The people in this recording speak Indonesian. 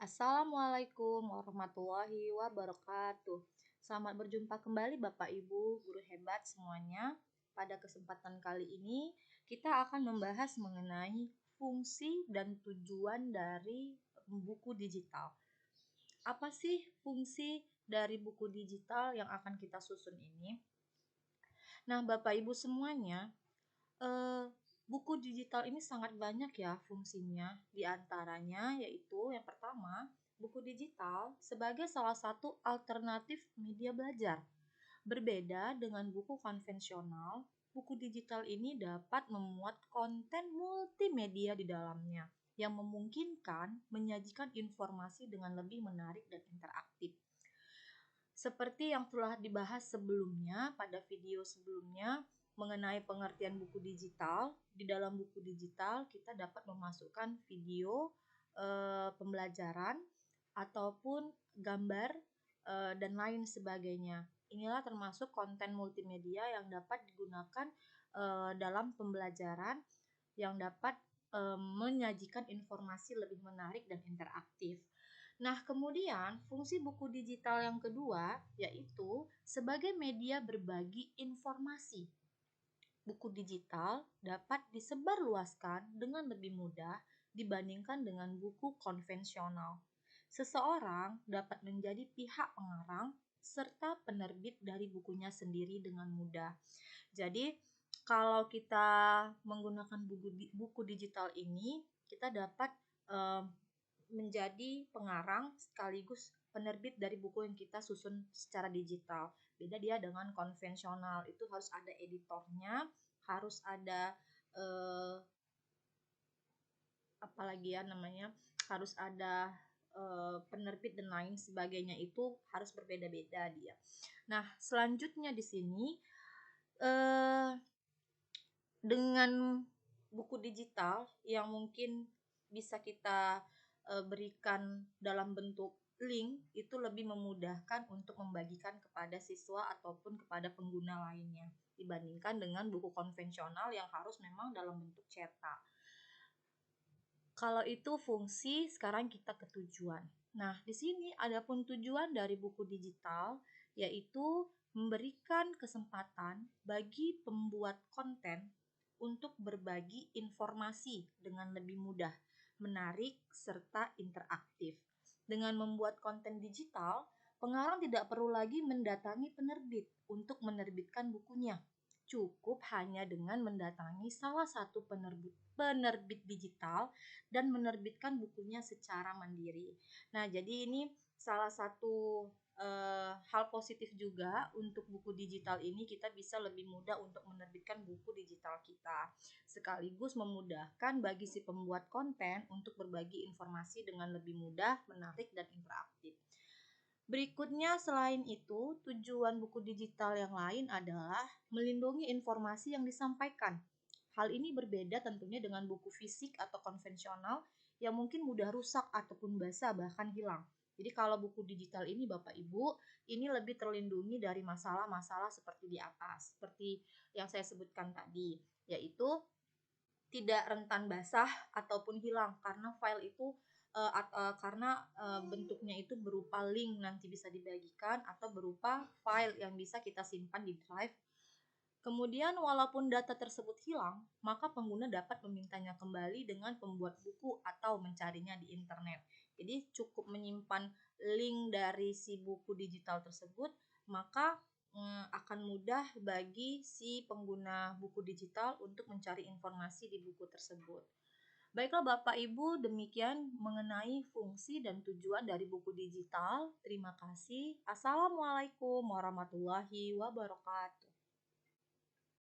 Assalamualaikum warahmatullahi wabarakatuh. Selamat berjumpa kembali Bapak Ibu, guru hebat semuanya. Pada kesempatan kali ini, kita akan membahas mengenai fungsi dan tujuan dari buku digital. Apa sih fungsi dari buku digital yang akan kita susun ini? Nah, Bapak Ibu semuanya, buku digital ini sangat banyak ya fungsinya. Di antaranya yaitu yang pertama, buku digital sebagai salah satu alternatif media belajar. Berbeda dengan buku konvensional, buku digital ini dapat memuat konten multimedia di dalamnya yang memungkinkan menyajikan informasi dengan lebih menarik dan interaktif. Seperti yang telah dibahas sebelumnya pada video sebelumnya mengenai pengertian buku digital, di dalam buku digital kita dapat memasukkan video pembelajaran ataupun gambar dan lain sebagainya. Inilah termasuk konten multimedia yang dapat digunakan dalam pembelajaran yang dapat menyajikan informasi lebih menarik dan interaktif. Nah, kemudian fungsi buku digital yang kedua yaitu sebagai media berbagi informasi. Buku digital dapat disebarluaskan dengan lebih mudah dibandingkan dengan buku konvensional. Seseorang dapat menjadi pihak pengarang serta penerbit dari bukunya sendiri dengan mudah. Jadi, kalau kita menggunakan buku digital ini, kita dapat menjadi pengarang sekaligus penerbit dari buku yang kita susun secara digital. Beda dia dengan konvensional, itu harus ada editornya, harus ada harus ada penerbit dan lain sebagainya, itu harus berbeda-beda dia. Nah, selanjutnya di sini dengan buku digital yang mungkin bisa kita berikan dalam bentuk link, itu lebih memudahkan untuk membagikan kepada siswa ataupun kepada pengguna lainnya dibandingkan dengan buku konvensional yang harus memang dalam bentuk cetak. Kalau itu fungsi, sekarang kita ke tujuan. Nah, di sini adapun tujuan dari buku digital yaitu memberikan kesempatan bagi pembuat konten untuk berbagi informasi dengan lebih mudah, menarik, serta interaktif. Dengan membuat konten digital, pengarang tidak perlu lagi mendatangi penerbit untuk menerbitkan bukunya. Cukup hanya dengan mendatangi salah satu penerbit digital dan menerbitkan bukunya secara mandiri. Nah, jadi ini salah satu hal positif juga untuk buku digital ini, kita bisa lebih mudah untuk menerbitkan buku digital kita, sekaligus memudahkan bagi si pembuat konten untuk berbagi informasi dengan lebih mudah, menarik, dan interaktif. Berikutnya, selain itu, tujuan buku digital yang lain adalah melindungi informasi yang disampaikan. Hal ini berbeda tentunya dengan buku fisik atau konvensional yang mungkin mudah rusak ataupun basah bahkan hilang. Jadi kalau buku digital ini Bapak Ibu, ini lebih terlindungi dari masalah-masalah seperti di atas, seperti yang saya sebutkan tadi, yaitu tidak rentan basah ataupun hilang karena file itu bentuknya itu berupa link nanti bisa dibagikan atau berupa file yang bisa kita simpan di drive. Kemudian walaupun data tersebut hilang, maka pengguna dapat memintanya kembali dengan pembuat buku atau mencarinya di internet. Jadi cukup menyimpan link dari si buku digital tersebut, maka akan mudah bagi si pengguna buku digital untuk mencari informasi di buku tersebut. Baiklah Bapak Ibu, demikian mengenai fungsi dan tujuan dari buku digital. Terima kasih. Assalamualaikum warahmatullahi wabarakatuh.